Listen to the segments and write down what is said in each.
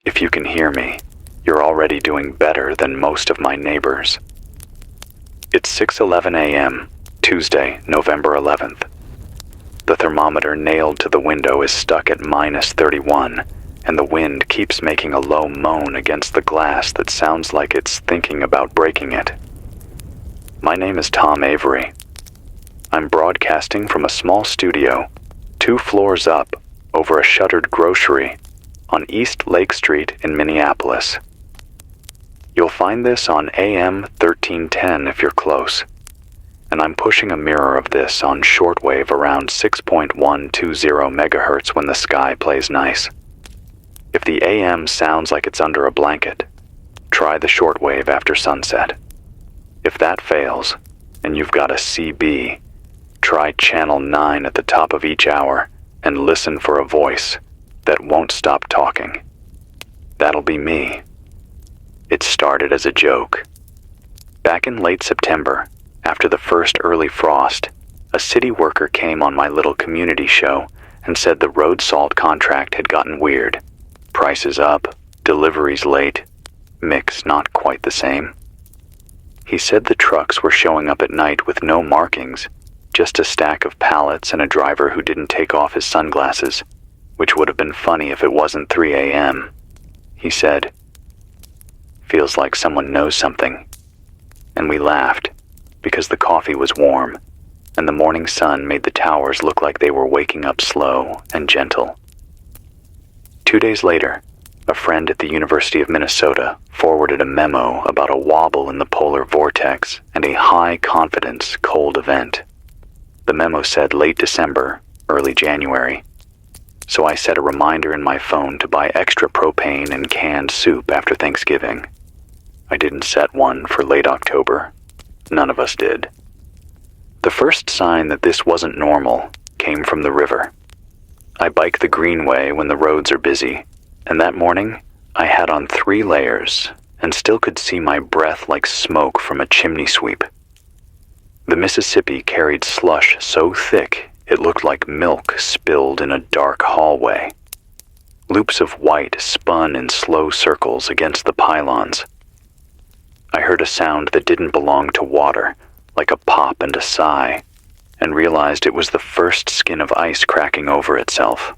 If you can hear me, you're already doing better than most of my neighbors. It's 6:11 a.m., Tuesday, November 11th. The thermometer nailed to the window is stuck at -31, and the wind keeps making a low moan against the glass that sounds like it's thinking about breaking it. My name is Tom Avery. I'm broadcasting from a small studio, 2 floors up, over a shuttered grocery, on East Lake Street in Minneapolis. You'll find this on AM 1310 if you're close, and I'm pushing a mirror of this on shortwave around 6.120 megahertz when the sky plays nice. If the AM sounds like it's under a blanket, try the shortwave after sunset. If that fails, and you've got a CB, try channel 9 at the top of each hour and listen for a voice that won't stop talking. That'll be me. It started as a joke. Back in late September, after the first early frost, a city worker came on my little community show and said the road salt contract had gotten weird. Prices up, deliveries late, mix not quite the same. He said the trucks were showing up at night with no markings, just a stack of pallets and a driver who didn't take off his sunglasses, which would have been funny if it wasn't 3 a.m. He said, "Feels like someone knows something." And we laughed, because the coffee was warm, and the morning sun made the towers look like they were waking up slow and gentle. 2 days later, a friend at the University of Minnesota forwarded a memo about a wobble in the polar vortex and a high-confidence cold event. The memo said late December, early January, so I set a reminder in my phone to buy extra propane and canned soup after Thanksgiving. I didn't set one for late October. None of us did. The first sign that this wasn't normal came from the river. I bike the Greenway when the roads are busy, and that morning I had on 3 layers and still could see my breath like smoke from a chimney sweep. The Mississippi carried slush so thick it looked like milk spilled in a dark hallway. Loops of white spun in slow circles against the pylons. I heard a sound that didn't belong to water, like a pop and a sigh, and realized it was the first skin of ice cracking over itself.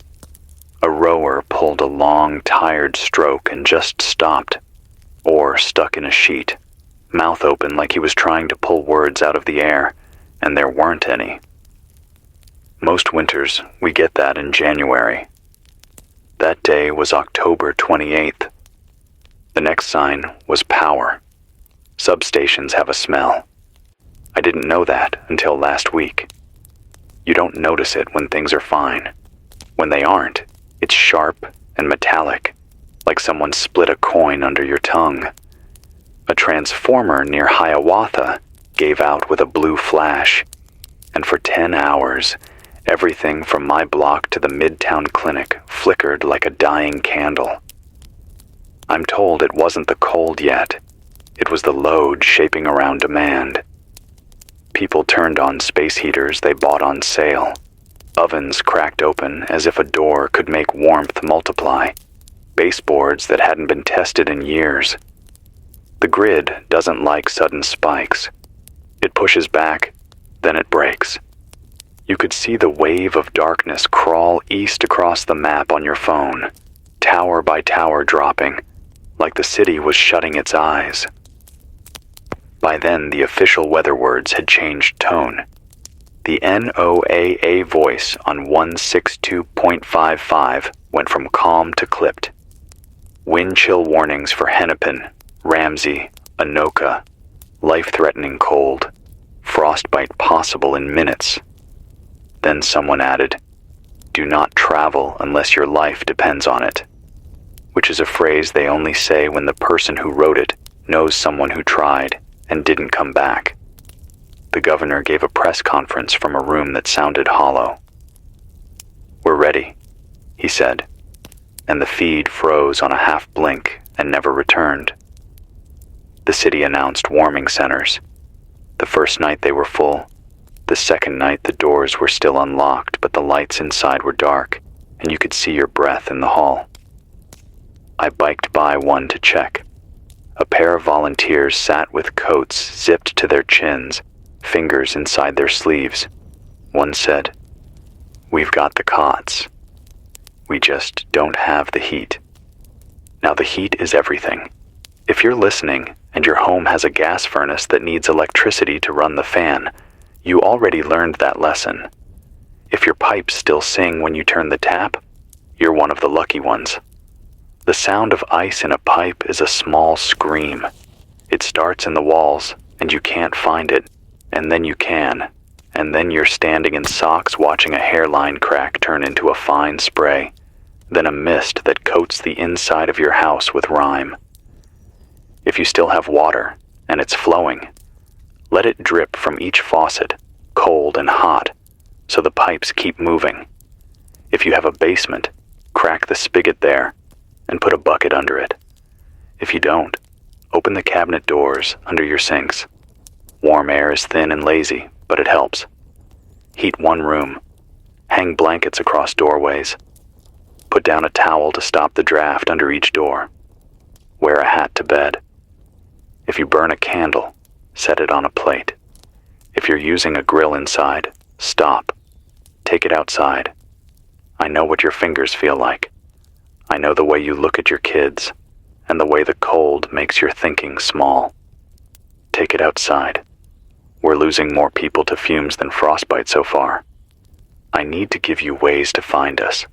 A rower pulled a long, tired stroke and just stopped, or stuck in a sheet, mouth open like he was trying to pull words out of the air, and there weren't any. Most winters, we get that in January. That day was October 28th. The next sign was power. Substations have a smell. I didn't know that until last week. You don't notice it when things are fine. When they aren't, it's sharp and metallic, like someone split a coin under your tongue. A transformer near Hiawatha gave out with a blue flash, and for 10 hours, everything from my block to the Midtown Clinic flickered like a dying candle. I'm told it wasn't the cold yet. It was the load shaping around demand. People turned on space heaters they bought on sale. Ovens cracked open as if a door could make warmth multiply. Baseboards that hadn't been tested in years. The grid doesn't like sudden spikes. It pushes back, then it breaks. You could see the wave of darkness crawl east across the map on your phone, tower by tower dropping, like the city was shutting its eyes. By then, the official weather words had changed tone. The NOAA voice on 162.55 went from calm to clipped. Wind chill warnings for Hennepin, Ramsey, Anoka, life-threatening cold, frostbite possible in minutes. Then someone added, "Do not travel unless your life depends on it," which is a phrase they only say when the person who wrote it knows someone who tried and didn't come back. The governor gave a press conference from a room that sounded hollow. "We're ready," he said, and the feed froze on a half blink and never returned. The city announced warming centers. The first night they were full. The second night the doors were still unlocked, but the lights inside were dark, and you could see your breath in the hall. I biked by one to check. A pair of volunteers sat with coats zipped to their chins, fingers inside their sleeves. One said, "We've got the cots. We just don't have the heat." Now the heat is everything. If you're listening and your home has a gas furnace that needs electricity to run the fan, you already learned that lesson. If your pipes still sing when you turn the tap, you're one of the lucky ones. The sound of ice in a pipe is a small scream. It starts in the walls, and you can't find it, and then you can, and then you're standing in socks watching a hairline crack turn into a fine spray, then a mist that coats the inside of your house with rime. If you still have water, and it's flowing, let it drip from each faucet, cold and hot, so the pipes keep moving. If you have a basement, crack the spigot there, and put a bucket under it. If you don't, open the cabinet doors under your sinks. Warm air is thin and lazy, but it helps. Heat one room. Hang blankets across doorways. Put down a towel to stop the draft under each door. Wear a hat to bed. If you burn a candle, set it on a plate. If you're using a grill inside, stop. Take it outside. I know what your fingers feel like. I know the way you look at your kids, and the way the cold makes your thinking small. Take it outside. We're losing more people to fumes than frostbite so far. I need to give you ways to find us.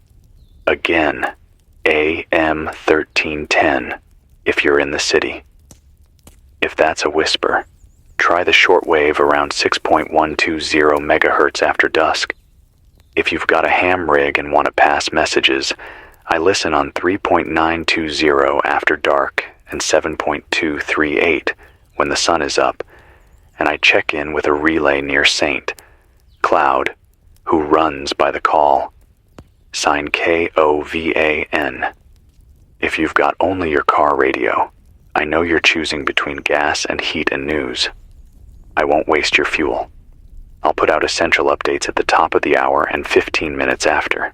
Again, AM 1310 if you're in the city. If that's a whisper, try the shortwave around 6.120 megahertz after dusk. If you've got a ham rig and want to pass messages, I listen on 3.920 after dark and 7.238 when the sun is up, and I check in with a relay near Saint Cloud, who runs by the call. Sign KOVAN. If you've got only your car radio, I know you're choosing between gas and heat and news. I won't waste your fuel. I'll put out essential updates at the top of the hour and 15 minutes after.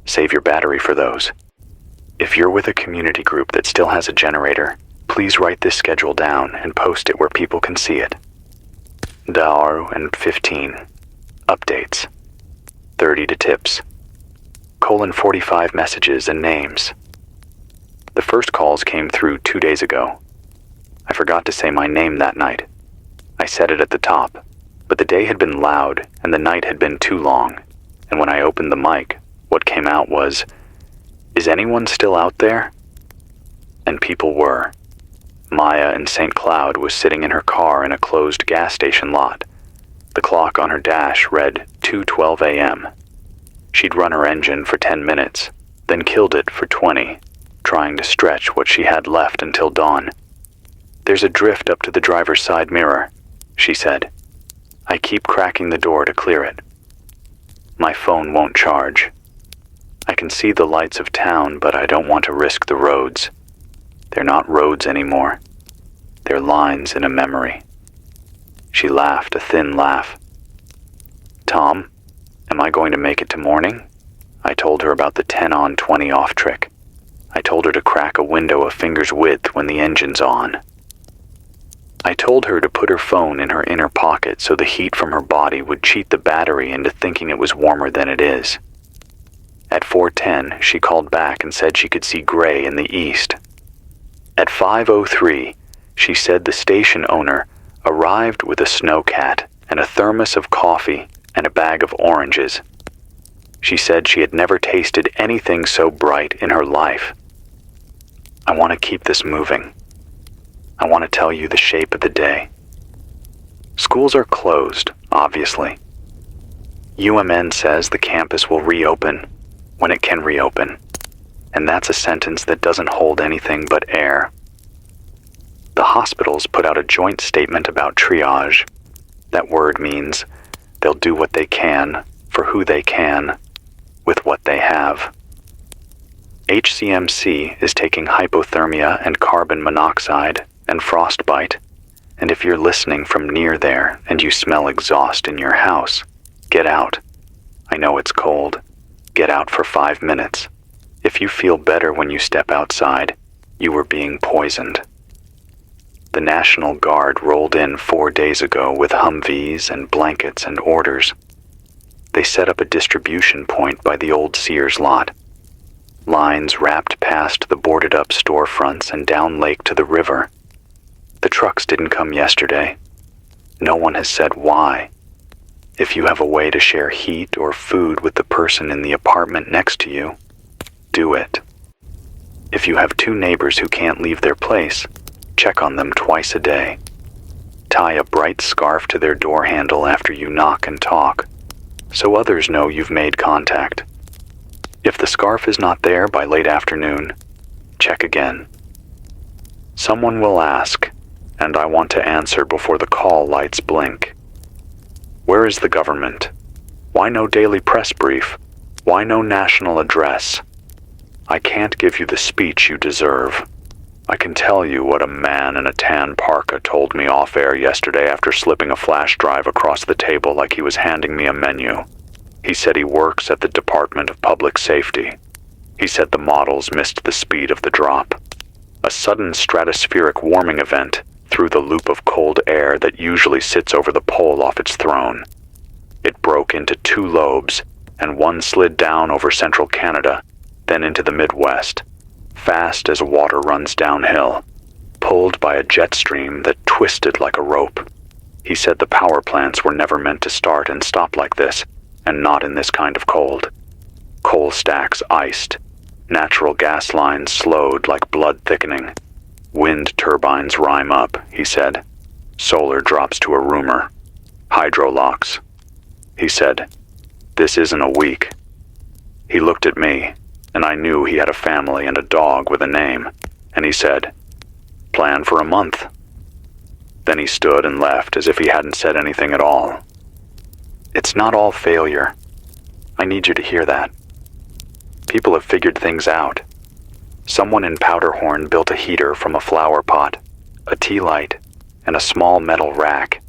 Save your battery for those. If you're with a community group that still has a generator, please write this schedule down and post it where people can see it. Hour and 15. Updates. 30 to tips. 45 messages and names. The first calls came through 2 days ago. I forgot to say my name that night. I said it at the top, but the day had been loud and the night had been too long, and when I opened the mic, what came out was, "Is anyone still out there?" And people were. Maya in St. Cloud was sitting in her car in a closed gas station lot. The clock on her dash read 2:12 a.m. She'd run her engine for 10 minutes, then killed it for 20, trying to stretch what she had left until dawn. "There's a drift up to the driver's side mirror," she said. "I keep cracking the door to clear it. My phone won't charge. I can see the lights of town, but I don't want to risk the roads. They're not roads anymore. They're lines in a memory." She laughed a thin laugh. "Tom, am I going to make it to morning?" I told her about the 10 on 20 off trick. I told her to crack a window a finger's width when the engine's on. I told her to put her phone in her inner pocket so the heat from her body would cheat the battery into thinking it was warmer than it is. At 4:10, she called back and said she could see gray in the east. At 5:03, she said the station owner arrived with a snowcat and a thermos of coffee and a bag of oranges. She said she had never tasted anything so bright in her life. I want to keep this moving. I want to tell you the shape of the day. Schools are closed, obviously. UMN says the campus will reopen when it can reopen, and that's a sentence that doesn't hold anything but air. The hospitals put out a joint statement about triage. That word means they'll do what they can, for who they can, with what they have. HCMC is taking hypothermia and carbon monoxide and frostbite, and if you're listening from near there and you smell exhaust in your house, get out. I know it's cold. Get out for 5 minutes. If you feel better when you step outside, you were being poisoned. The National Guard rolled in 4 days ago with Humvees and blankets and orders. They set up a distribution point by the old Sears lot. Lines wrapped past the boarded-up storefronts and down lake to the river. The trucks didn't come yesterday. No one has said why. If you have a way to share heat or food with the person in the apartment next to you, do it. If you have 2 neighbors who can't leave their place, check on them twice a day. Tie a bright scarf to their door handle after you knock and talk, so others know you've made contact. If the scarf is not there by late afternoon, check again. Someone will ask, and I want to answer before the call lights blink. Where is the government? Why no daily press brief? Why no national address? I can't give you the speech you deserve. I can tell you what a man in a tan parka told me off-air yesterday after slipping a flash drive across the table like he was handing me a menu. He said he works at the Department of Public Safety. He said the models missed the speed of the drop. A sudden stratospheric warming event threw the loop of cold air that usually sits over the pole off its throne. It broke into 2 lobes, and one slid down over central Canada, then into the Midwest, fast as water runs downhill, pulled by a jet stream that twisted like a rope. He said the power plants were never meant to start and stop like this, and not in this kind of cold. Coal stacks iced, natural gas lines slowed like blood thickening. Wind turbines rime up, he said. Solar drops to a rumor. Hydro locks. He said, this isn't a week. He looked at me, and I knew he had a family and a dog with a name, and he said, plan for a month. Then he stood and left as if he hadn't said anything at all. It's not all failure. I need you to hear that. People have figured things out. Someone in Powderhorn built a heater from a flower pot, a tea light, and a small metal rack,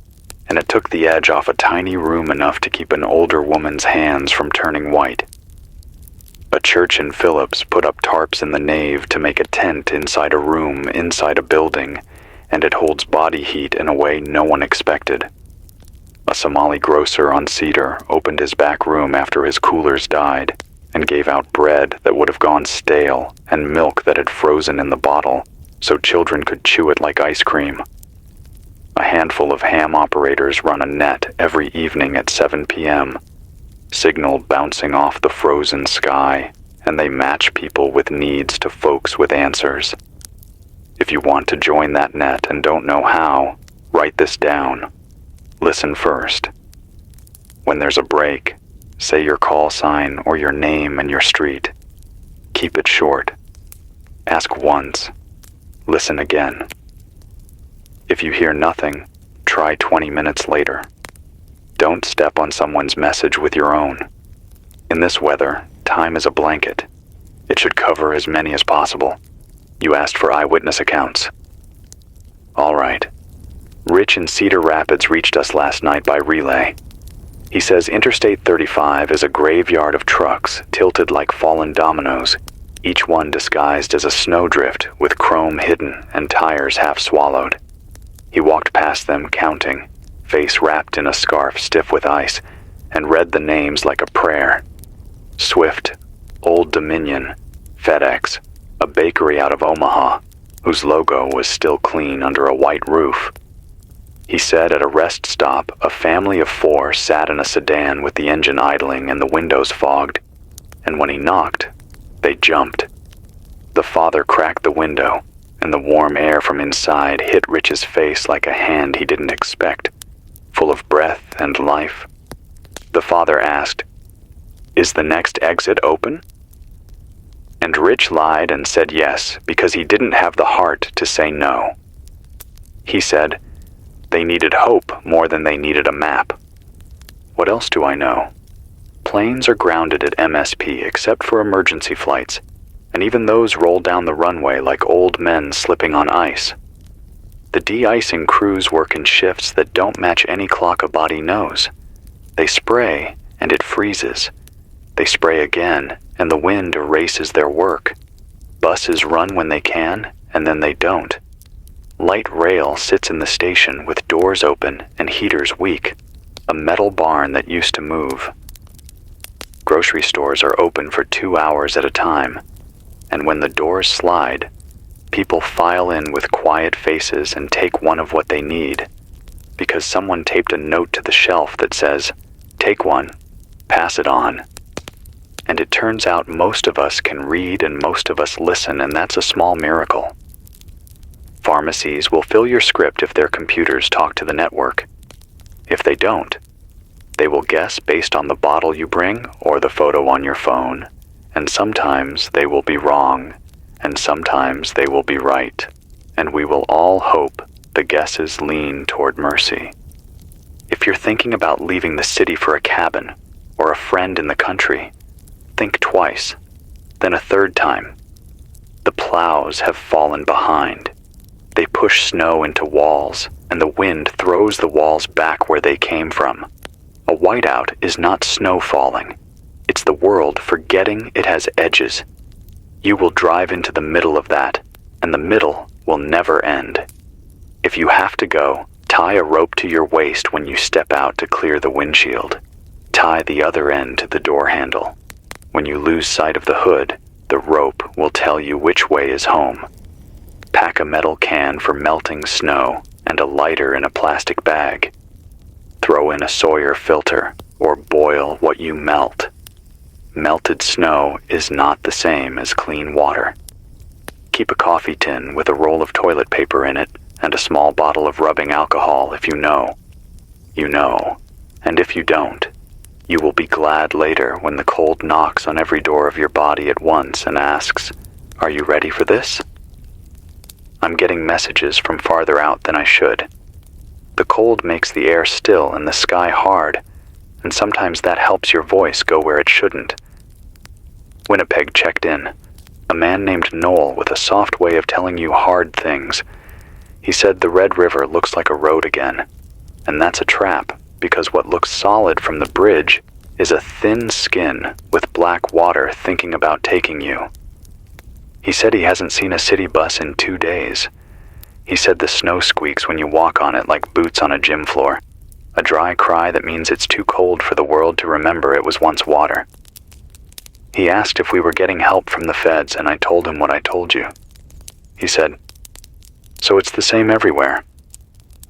and it took the edge off a tiny room enough to keep an older woman's hands from turning white. A church in Phillips put up tarps in the nave to make a tent inside a room inside a building, and it holds body heat in a way no one expected. A Somali grocer on Cedar opened his back room after his coolers died and gave out bread that would have gone stale and milk that had frozen in the bottle so children could chew it like ice cream. A handful of ham operators run a net every evening at 7 p.m., signal bouncing off the frozen sky, and they match people with needs to folks with answers. If you want to join that net and don't know how, write this down. Listen first. When there's a break, say your call sign or your name and your street. Keep it short. Ask once. Listen again. If you hear nothing, try 20 minutes later. Don't step on someone's message with your own. In this weather, time is a blanket. It should cover as many as possible. You asked for eyewitness accounts. All right. Rich in Cedar Rapids reached us last night by relay. He says Interstate 35 is a graveyard of trucks tilted like fallen dominoes, each one disguised as a snowdrift with chrome hidden and tires half swallowed. He walked past them counting, face wrapped in a scarf stiff with ice, and read the names like a prayer. Swift, Old Dominion, FedEx, a bakery out of Omaha, whose logo was still clean under a white roof. He said at a rest stop, a family of 4 sat in a sedan with the engine idling and the windows fogged, and when he knocked, they jumped. The father cracked the window, and the warm air from inside hit Rich's face like a hand he didn't expect, full of breath and life. The father asked, "Is the next exit open?" And Rich lied and said yes, because he didn't have the heart to say no. He said, they needed hope more than they needed a map. What else do I know? Planes are grounded at MSP except for emergency flights, and even those roll down the runway like old men slipping on ice. The de-icing crews work in shifts that don't match any clock a body knows. They spray, and it freezes. They spray again, and the wind erases their work. Buses run when they can, and then they don't. Light rail sits in the station with doors open and heaters weak, a metal barn that used to move. Grocery stores are open for 2 hours at a time, and when the doors slide, people file in with quiet faces and take one of what they need, because someone taped a note to the shelf that says, "Take one, pass it on." And it turns out most of us can read and most of us listen, and that's a small miracle. Pharmacies will fill your script if their computers talk to the network. If they don't, they will guess based on the bottle you bring or the photo on your phone, and sometimes they will be wrong, and sometimes they will be right, and we will all hope the guesses lean toward mercy. If you're thinking about leaving the city for a cabin or a friend in the country, think twice, then a third time. The plows have fallen behind. They push snow into walls, and the wind throws the walls back where they came from. A whiteout is not snow falling. It's the world forgetting it has edges. You will drive into the middle of that, and the middle will never end. If you have to go, tie a rope to your waist when you step out to clear the windshield. Tie the other end to the door handle. When you lose sight of the hood, the rope will tell you which way is home. Pack a metal can for melting snow and a lighter in a plastic bag. Throw in a Sawyer filter or boil what you melt. Melted snow is not the same as clean water. Keep a coffee tin with a roll of toilet paper in it and a small bottle of rubbing alcohol. If you know, you know, and if you don't, you will be glad later when the cold knocks on every door of your body at once and asks, "Are you ready for this?" I'm getting messages from farther out than I should. The cold makes the air still and the sky hard, and sometimes that helps your voice go where it shouldn't. Winnipeg checked in. A man named Noel with a soft way of telling you hard things. He said the Red River looks like a road again, and that's a trap, because what looks solid from the bridge is a thin skin with black water thinking about taking you. He said he hasn't seen a city bus in 2 days. He said the snow squeaks when you walk on it like boots on a gym floor. A dry cry that means it's too cold for the world to remember it was once water. He asked if we were getting help from the feds, and I told him what I told you. He said, "So it's the same everywhere."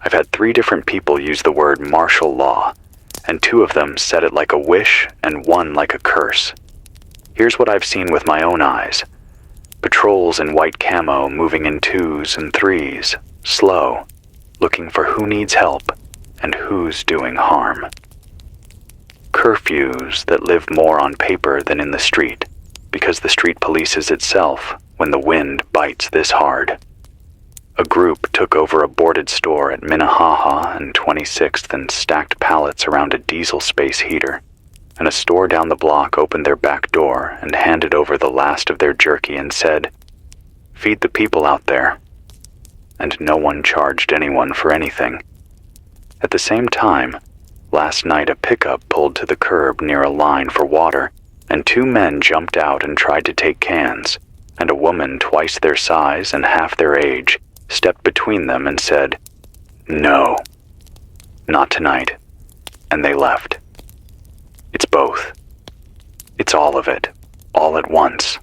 I've had 3 different people use the word martial law, and 2 of them said it like a wish and 1 like a curse. Here's what I've seen with my own eyes. Patrols in white camo moving in 2s and 3s, slow, looking for who needs help and who's doing harm. Curfews that live more on paper than in the street, because the street polices itself when the wind bites this hard. A group took over a boarded store at Minnehaha and 26th and stacked pallets around a diesel space heater, and a store down the block opened their back door and handed over the last of their jerky and said, "Feed the people out there." And no one charged anyone for anything. At the same time, last night a pickup pulled to the curb near a line for water, and 2 men jumped out and tried to take cans, and a woman twice their size and half their age stepped between them and said, "No, not tonight," and they left. It's both. It's all of it, all at once.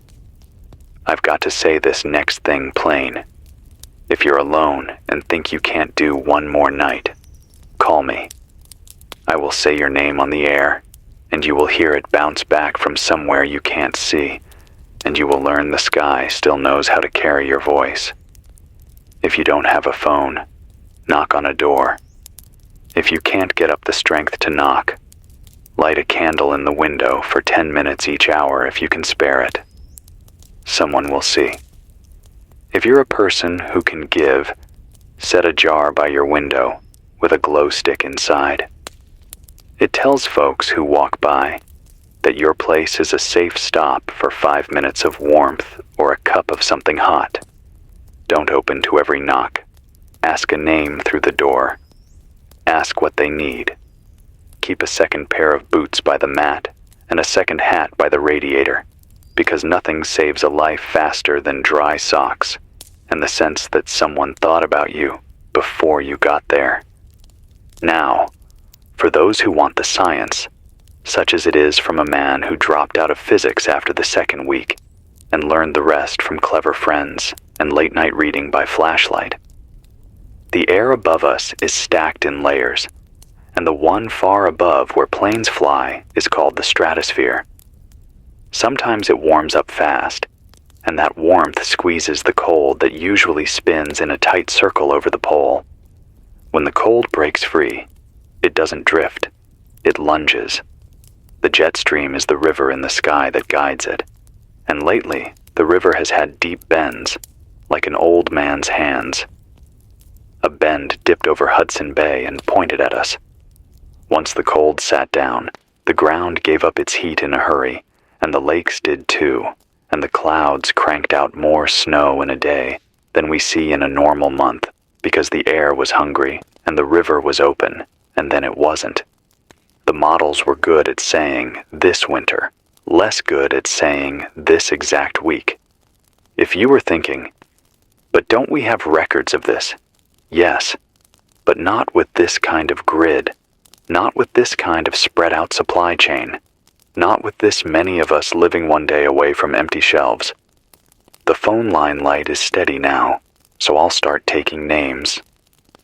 I've got to say this next thing plain. If you're alone and think you can't do one more night, call me. I will say your name on the air, and you will hear it bounce back from somewhere you can't see, and you will learn the sky still knows how to carry your voice. If you don't have a phone, knock on a door. If you can't get up the strength to knock, light a candle in the window for 10 minutes each hour if you can spare it. Someone will see. If you're a person who can give, set a jar by your window with a glow stick inside. It tells folks who walk by that your place is a safe stop for 5 minutes of warmth or a cup of something hot. Don't open to every knock. Ask a name through the door. Ask what they need. Keep a second pair of boots by the mat and a second hat by the radiator. because nothing saves a life faster than dry socks and the sense that someone thought about you before you got there. Now, for those who want the science, such as it is from a man who dropped out of physics after the second week and learned the rest from clever friends and late-night reading by flashlight. The air above us is stacked in layers, and the one far above where planes fly is called the stratosphere. Sometimes it warms up fast, and that warmth squeezes the cold that usually spins in a tight circle over the pole. When the cold breaks free, it doesn't drift, it lunges. The jet stream is the river in the sky that guides it, and lately the river has had deep bends, like an old man's hands. A bend dipped over Hudson Bay and pointed at us. Once the cold sat down, the ground gave up its heat in a hurry, and the lakes did too, and the clouds cranked out more snow in a day than we see in a normal month, because the air was hungry and the river was open, and then it wasn't. The models were good at saying this winter, less good at saying this exact week. If you were thinking, but don't we have records of this? Yes, but not with this kind of grid, not with this kind of spread out supply chain, not with this many of us living one day away from empty shelves. The phone line light is steady now, so I'll start taking names.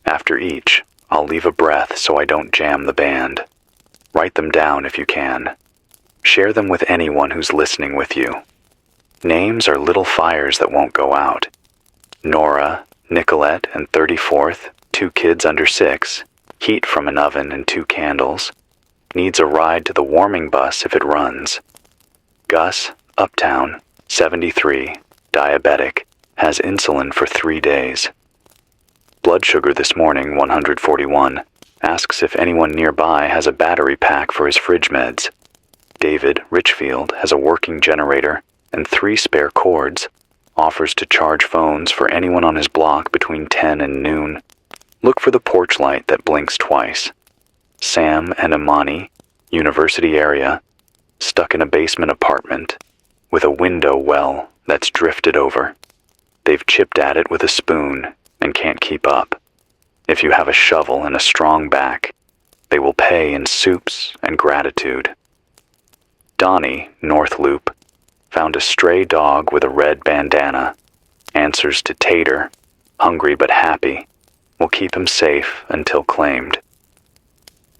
After each, I'll leave a breath so I don't jam the band. Write them down if you can. Share them with anyone who's listening with you. Names are little fires that won't go out. Nora, Nicolette, and 34th, 2 kids under 6, heat from an oven and 2 candles, needs a ride to the warming bus if it runs. Gus, uptown, 73, diabetic, has insulin for 3 days. Blood sugar this morning, 141, asks if anyone nearby has a battery pack for his fridge meds. David, Richfield, has a working generator and 3 spare cords, offers to charge phones for anyone on his block between 10 and noon. Look for the porch light that blinks twice. Sam and Imani, university area, stuck in a basement apartment with a window well that's drifted over. They've chipped at it with a spoon and can't keep up. If you have a shovel and a strong back, they will pay in soups and gratitude. Donnie, North Loop, found a stray dog with a red bandana, answers to Tater, hungry but happy, will keep him safe until claimed.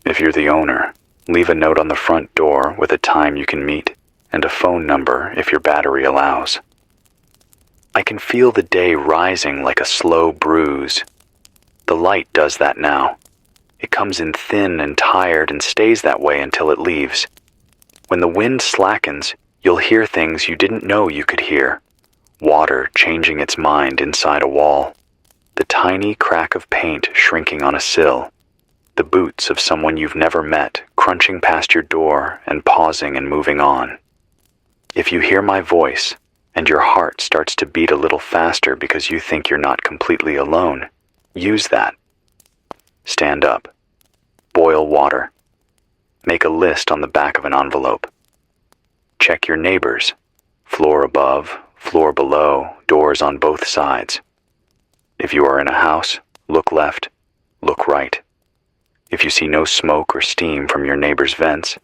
If you're the owner, leave a note on the front door with a time you can meet and a phone number if your battery allows. I can feel the day rising like a slow bruise. The light does that now. It comes in thin and tired and stays that way until it leaves. When the wind slackens, you'll hear things you didn't know you could hear. Water changing its mind inside a wall. The tiny crack of paint shrinking on a sill. The boots of someone you've never met crunching past your door and pausing and moving on. If you hear my voice and your heart starts to beat a little faster because you think you're not completely alone, use that. Stand up. Boil water. Make a list on the back of an envelope. Check your neighbors. Floor above, floor below, doors on both sides. If you are in a house, look left, look right. If you see no smoke or steam from your neighbor's vents,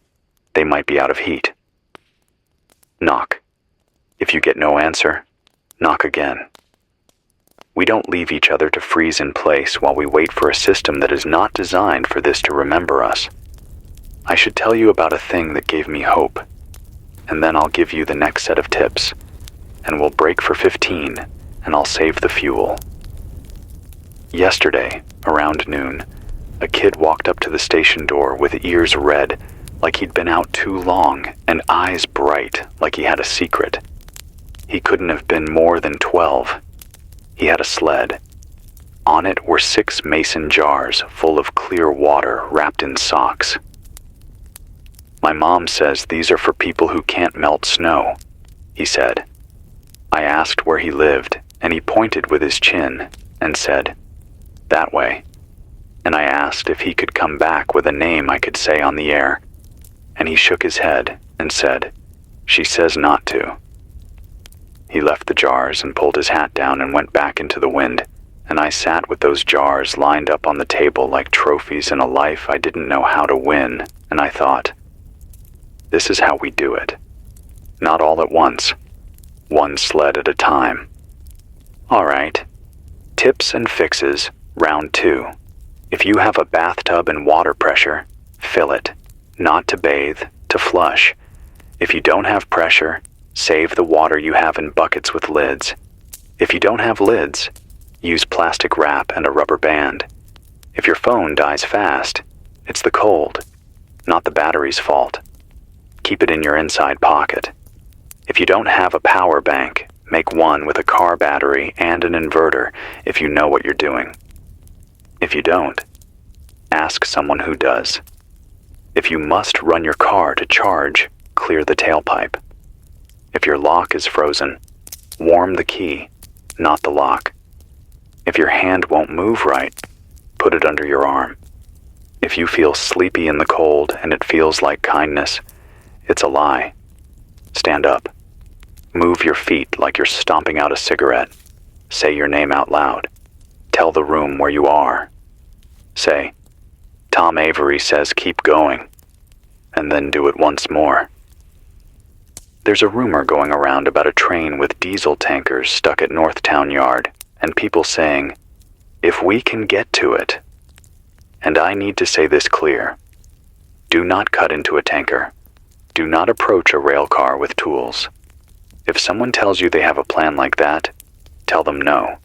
they might be out of heat. Knock. If you get no answer, knock again. We don't leave each other to freeze in place while we wait for a system that is not designed for this to remember us. I should tell you about a thing that gave me hope, and then I'll give you the next set of tips, and we'll break for 15, and I'll save the fuel. Yesterday, around noon, a kid walked up to the station door with ears red, like he'd been out too long, and eyes bright, like he had a secret. He couldn't have been more than 12. He had a sled. On it were 6 mason jars full of clear water wrapped in socks. My mom says these are for people who can't melt snow, he said. I asked where he lived, and he pointed with his chin and said, "That way." And I asked if he could come back with a name I could say on the air, and he shook his head and said, "She says not to." He left the jars and pulled his hat down and went back into the wind, and I sat with those jars lined up on the table like trophies in a life I didn't know how to win, and I thought, this is how we do it. Not all at once. One sled at a time. All right. Tips and fixes, round 2. If you have a bathtub and water pressure, fill it. Not to bathe, to flush. If you don't have pressure, save the water you have in buckets with lids. If you don't have lids, use plastic wrap and a rubber band. If your phone dies fast, it's the cold, not the battery's fault. Keep it in your inside pocket. If you don't have a power bank, make one with a car battery and an inverter if you know what you're doing. If you don't, ask someone who does. If you must run your car to charge, clear the tailpipe. If your lock is frozen, warm the key, not the lock. If your hand won't move right, put it under your arm. If you feel sleepy in the cold and it feels like kindness, it's a lie. Stand up. Move your feet like you're stomping out a cigarette. Say your name out loud. Tell the room where you are. Say, Tom Avery says keep going, and then do it once more. There's a rumor going around about a train with diesel tankers stuck at Northtown Yard, and people saying, if we can get to it. And I need to say this clear. Do not cut into a tanker. Do not approach a rail car with tools. If someone tells you they have a plan like that, tell them no.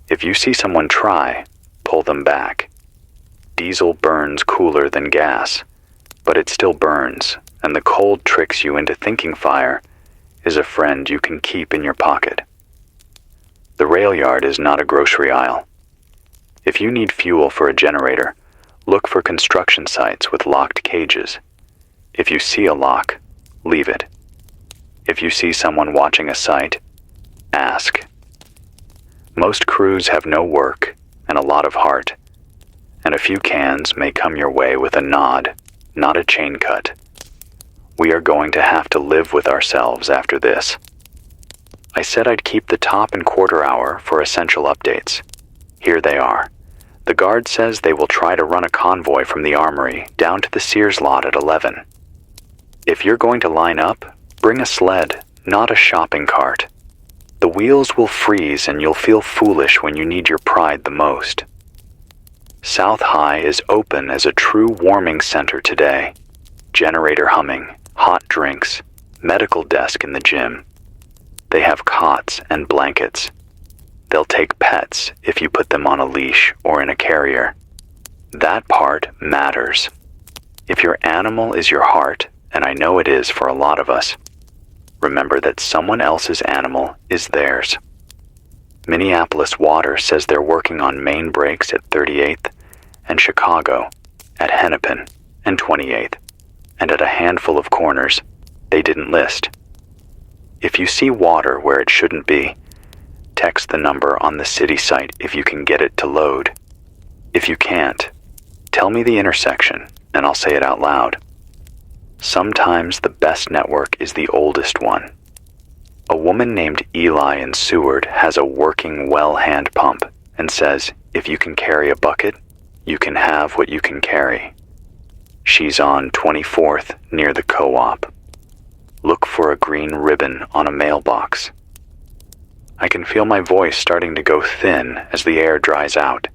If you see someone try, pull them back. Diesel burns cooler than gas, but it still burns, and the cold tricks you into thinking fire is a friend you can keep in your pocket. The rail yard is not a grocery aisle. If you need fuel for a generator, look for construction sites with locked cages. If you see a lock, leave it. If you see someone watching a site, ask. Most crews have no work and a lot of heart, and a few cans may come your way with a nod, not a chain cut. We are going to have to live with ourselves after this. I said I'd keep the top and quarter hour for essential updates. Here they are. The guard says they will try to run a convoy from the armory down to the Sears lot at 11. If you're going to line up, bring a sled, not a shopping cart. The wheels will freeze and you'll feel foolish when you need your pride the most. South High is open as a true warming center today. Generator humming, hot drinks, medical desk in the gym. They have cots and blankets. They'll take pets if you put them on a leash or in a carrier. That part matters. If your animal is your heart, and I know it is for a lot of us, remember that someone else's animal is theirs. Minneapolis Water says they're working on main breaks at 38th and Chicago at Hennepin and 28th, and at a handful of corners they didn't list. If you see water where it shouldn't be, text the number on the city site if you can get it to load. If you can't, tell me the intersection and I'll say it out loud. Sometimes the best network is the oldest one. A woman named Eli in Seward has a working well hand pump and says, if you can carry a bucket, you can have what you can carry. She's on 24th near the co-op. Look for a green ribbon on a mailbox. I can feel my voice starting to go thin as the air dries out,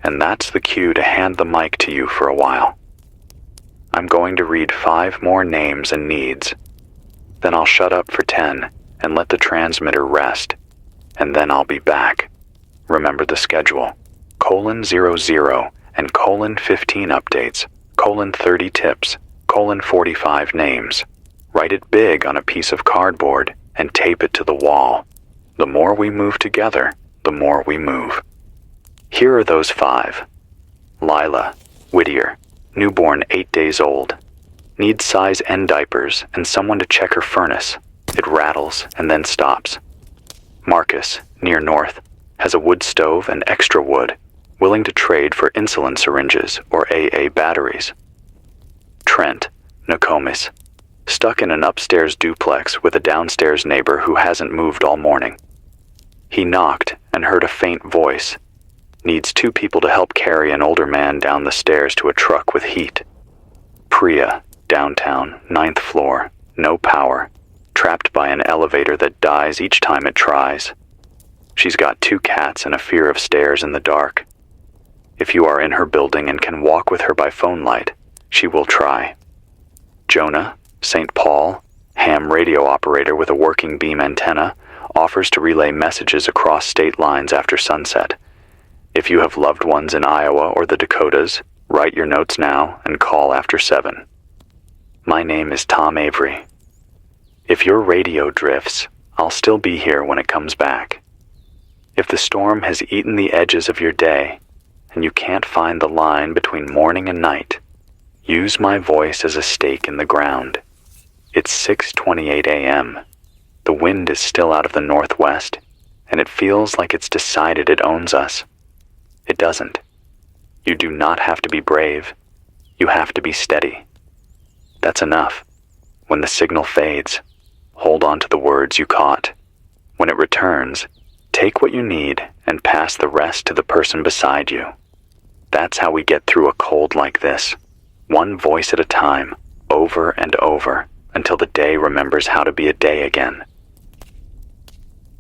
and that's the cue to hand the mic to you for a while. I'm going to read 5 more names and needs. Then I'll shut up for 10 and let the transmitter rest, and then I'll be back. Remember the schedule: :00 and :15 updates, :30 tips, :45 names. Write it big on a piece of cardboard and tape it to the wall. The more we move together, the more we move. Here are those 5. Lila, Whittier, newborn 8 days old. Needs size N diapers and someone to check her furnace. It rattles and then stops. Marcus, near North, has a wood stove and extra wood, willing to trade for insulin syringes or AA batteries. Trent, Nokomis, stuck in an upstairs duplex with a downstairs neighbor who hasn't moved all morning. He knocked and heard a faint voice. Needs 2 people to help carry an older man down the stairs to a truck with heat. Priya, downtown, 9th floor, no power, trapped by an elevator that dies each time it tries. She's got 2 cats and a fear of stairs in the dark. If you are in her building and can walk with her by phone light, she will try. Jonah, St. Paul, ham radio operator with a working beam antenna, offers to relay messages across state lines after sunset. If you have loved ones in Iowa or the Dakotas, write your notes now and call after 7. My name is Tom Avery. If your radio drifts, I'll still be here when it comes back. If the storm has eaten the edges of your day, and you can't find the line between morning and night, use my voice as a stake in the ground. It's 6:28 a.m. The wind is still out of the northwest, and it feels like it's decided it owns us. It doesn't. You do not have to be brave. You have to be steady. That's enough. When the signal fades, hold on to the words you caught. When it returns, take what you need and pass the rest to the person beside you. That's how we get through a cold like this, one voice at a time, over and over, until the day remembers how to be a day again.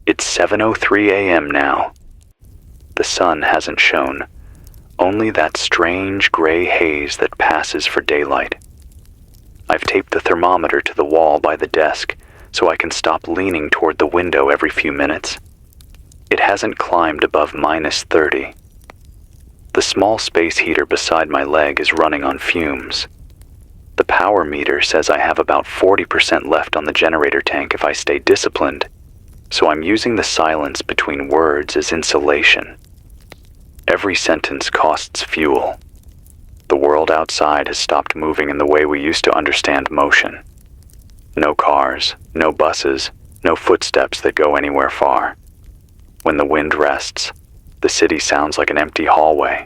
It's 7:03 a.m. now. The sun hasn't shone, only that strange gray haze that passes for daylight. I've taped the thermometer to the wall by the desk so I can stop leaning toward the window every few minutes. It hasn't climbed above -30. The small space heater beside my leg is running on fumes. The power meter says I have about 40% left on the generator tank if I stay disciplined, so I'm using the silence between words as insulation. Every sentence costs fuel. The world outside has stopped moving in the way we used to understand motion. No cars, no buses, no footsteps that go anywhere far. When the wind rests, the city sounds like an empty hallway,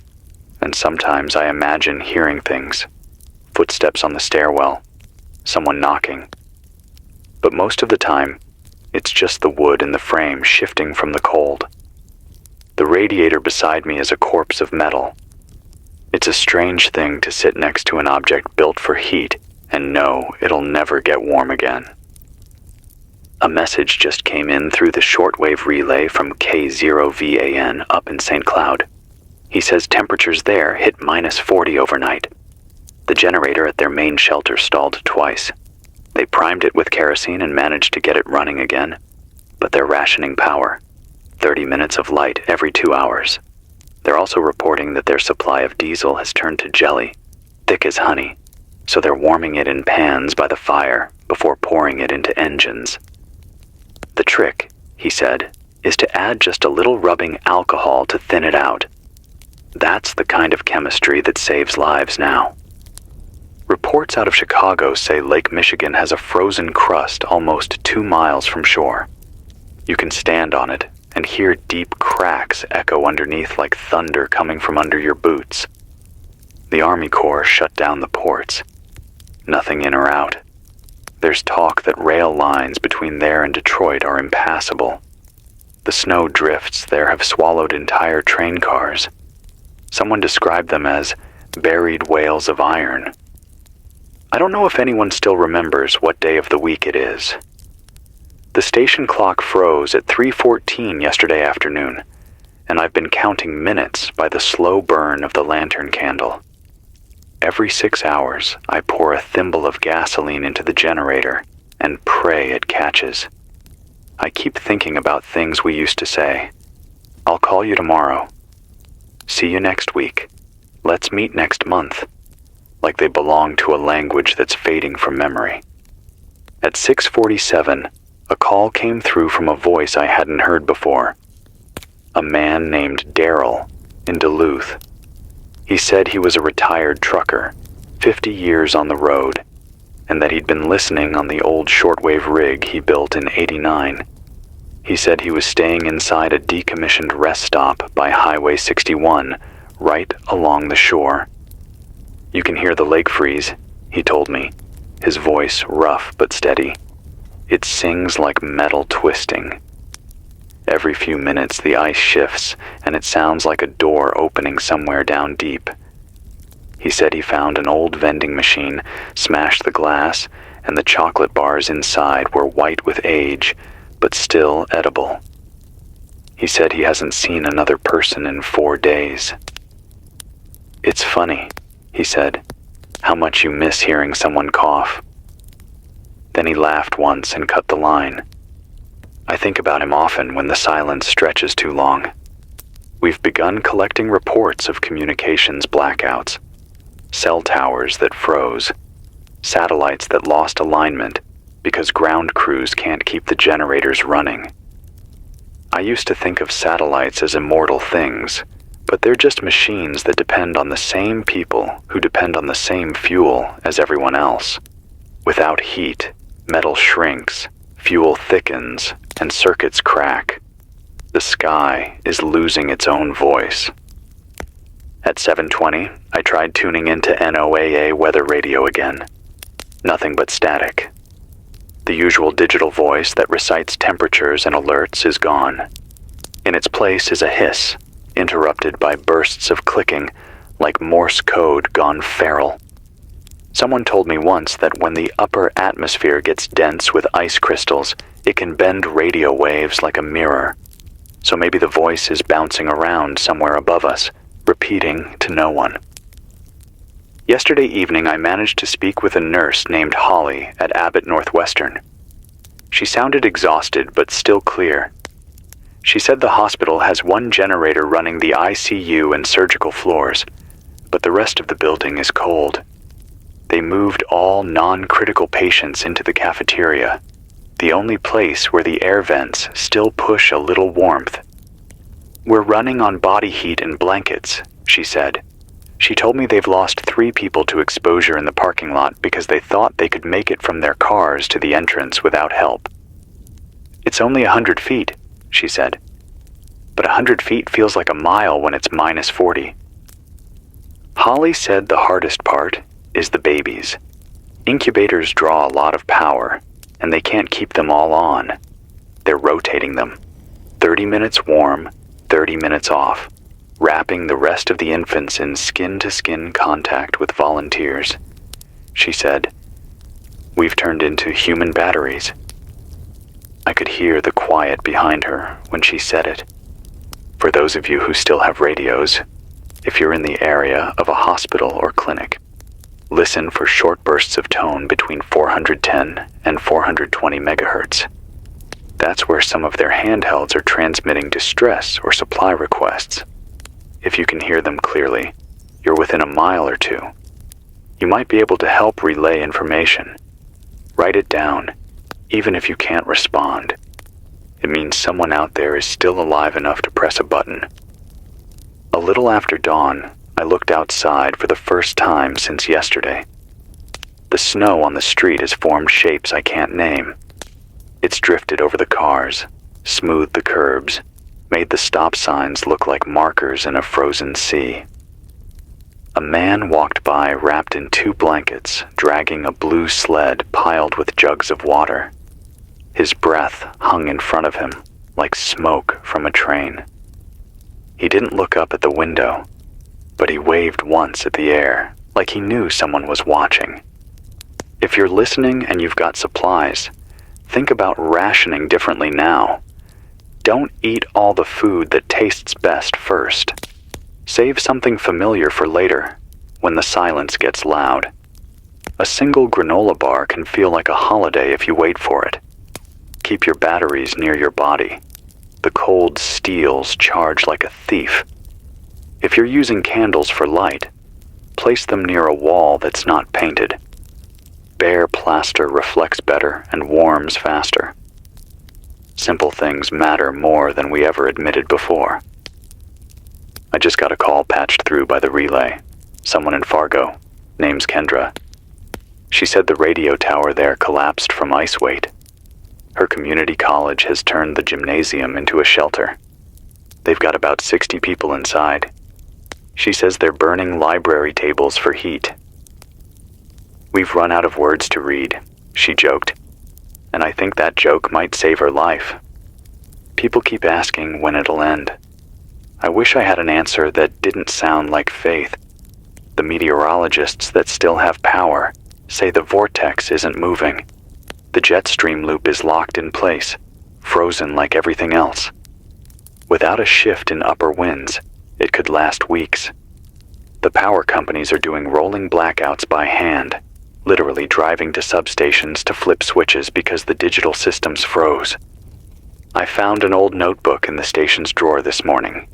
and sometimes I imagine hearing things. Footsteps on the stairwell, someone knocking. But most of the time, it's just the wood in the frame shifting from the cold. The radiator beside me is a corpse of metal. It's a strange thing to sit next to an object built for heat and know it'll never get warm again. A message just came in through the shortwave relay from K0VAN up in St. Cloud. He says temperatures there hit -40 overnight. The generator at their main shelter stalled twice. They primed it with kerosene and managed to get it running again, but they're rationing power. 30 minutes of light every 2 hours. They're also reporting that their supply of diesel has turned to jelly, thick as honey, so they're warming it in pans by the fire before pouring it into engines. The trick, he said, is to add just a little rubbing alcohol to thin it out. That's the kind of chemistry that saves lives now. Reports out of Chicago say Lake Michigan has a frozen crust almost 2 miles from shore. You can stand on it and hear deep cracks echo underneath like thunder coming from under your boots. The Army Corps shut down the ports. Nothing in or out. There's talk that rail lines between there and Detroit are impassable. The snow drifts there have swallowed entire train cars. Someone described them as buried whales of iron. I don't know if anyone still remembers what day of the week it is. The station clock froze at 3:14 yesterday afternoon, and I've been counting minutes by the slow burn of the lantern candle. Every 6 hours, I pour a thimble of gasoline into the generator and pray it catches. I keep thinking about things we used to say. I'll call you tomorrow. See you next week. Let's meet next month. Like they belong to a language that's fading from memory. At 6:47, a call came through from a voice I hadn't heard before. A man named Daryl in Duluth. He said he was a retired trucker, 50 years on the road, and that he'd been listening on the old shortwave rig he built in '89. He said he was staying inside a decommissioned rest stop by Highway 61, right along the shore. You can hear the lake freeze, he told me. his voice rough but steady. It sings like metal twisting. Every few minutes the ice shifts, and it sounds like a door opening somewhere down deep. He said he found an old vending machine, smashed the glass, and the chocolate bars inside were white with age, but still edible. He said he hasn't seen another person in 4 days. "It's funny," he said, "how much you miss hearing someone cough." Then he laughed once and cut the line. I think about him often when the silence stretches too long. We've begun collecting reports of communications blackouts, cell towers that froze, satellites that lost alignment because ground crews can't keep the generators running. I used to think of satellites as immortal things, but they're just machines that depend on the same people who depend on the same fuel as everyone else. Without heat, metal shrinks, fuel thickens, and circuits crack. The sky is losing its own voice. At 7:20, I tried tuning into NOAA weather radio again. Nothing but static. The usual digital voice that recites temperatures and alerts is gone. In its place is a hiss, interrupted by bursts of clicking, like Morse code gone feral. Someone told me once that when the upper atmosphere gets dense with ice crystals, it can bend radio waves like a mirror. So maybe the voice is bouncing around somewhere above us, repeating to no one. Yesterday evening, I managed to speak with a nurse named Holly at Abbott Northwestern. She sounded exhausted but still clear. She said the hospital has one generator running the ICU and surgical floors, but the rest of the building is cold. They moved all non-critical patients into the cafeteria, the only place where the air vents still push a little warmth. "We're running on body heat and blankets," she said. She told me they've lost 3 people to exposure in the parking lot because they thought they could make it from their cars to the entrance without help. "It's only 100 feet," she said. "But 100 feet feels like a mile when it's minus 40. Holly said the hardest part is the babies. Incubators draw a lot of power, and they can't keep them all on. They're rotating them. 30 minutes warm, 30 minutes off, wrapping the rest of the infants in skin-to-skin contact with volunteers." She said, "We've turned into human batteries." I could hear the quiet behind her when she said it. For those of you who still have radios, if you're in the area of a hospital or clinic, listen for short bursts of tone between 410 and 420 megahertz. That's where some of their handhelds are transmitting distress or supply requests. If you can hear them clearly, you're within a mile or 2. You might be able to help relay information. Write it down, even if you can't respond. It means someone out there is still alive enough to press a button. A little after dawn, I looked outside for the first time since yesterday. The snow on the street has formed shapes I can't name. It's drifted over the cars, smoothed the curbs, made the stop signs look like markers in a frozen sea. A man walked by wrapped in 2 blankets, dragging a blue sled piled with jugs of water. His breath hung in front of him like smoke from a train. He didn't look up at the window, but he waved once at the air, like he knew someone was watching. If you're listening and you've got supplies, think about rationing differently now. Don't eat all the food that tastes best first. Save something familiar for later, when the silence gets loud. A single granola bar can feel like a holiday if you wait for it. Keep your batteries near your body. The cold steels charge like a thief. If you're using candles for light, place them near a wall that's not painted. Bare plaster reflects better and warms faster. Simple things matter more than we ever admitted before. I just got a call patched through by the relay. Someone in Fargo. Name's Kendra. She said the radio tower there collapsed from ice weight. Her community college has turned the gymnasium into a shelter. They've got about 60 people inside. She says they're burning library tables for heat. We've run out of words to read, she joked, and I think that joke might save her life. People keep asking when it'll end. I wish I had an answer that didn't sound like faith. The meteorologists that still have power say the vortex isn't moving. The jet stream loop is locked in place, frozen like everything else. Without a shift in upper winds, it could last weeks. The power companies are doing rolling blackouts by hand, literally driving to substations to flip switches because the digital systems froze. I found an old notebook in the station's drawer this morning.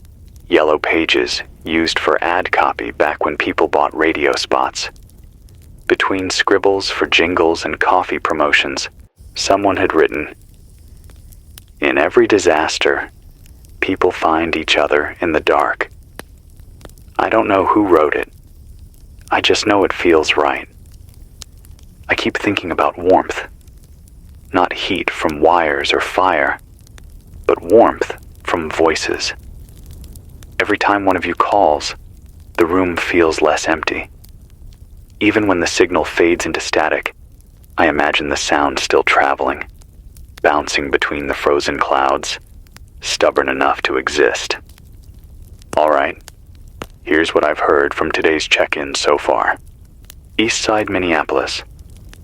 Yellow pages used for ad copy back when people bought radio spots. Between scribbles for jingles and coffee promotions, someone had written, "In every disaster, people find each other in the dark." I don't know who wrote it. I just know it feels right. I keep thinking about warmth. Not heat from wires or fire, but warmth from voices. Every time one of you calls, the room feels less empty. Even when the signal fades into static, I imagine the sound still traveling, bouncing between the frozen clouds, stubborn enough to exist. All right, here's what I've heard from today's check-in so far. East Side Minneapolis,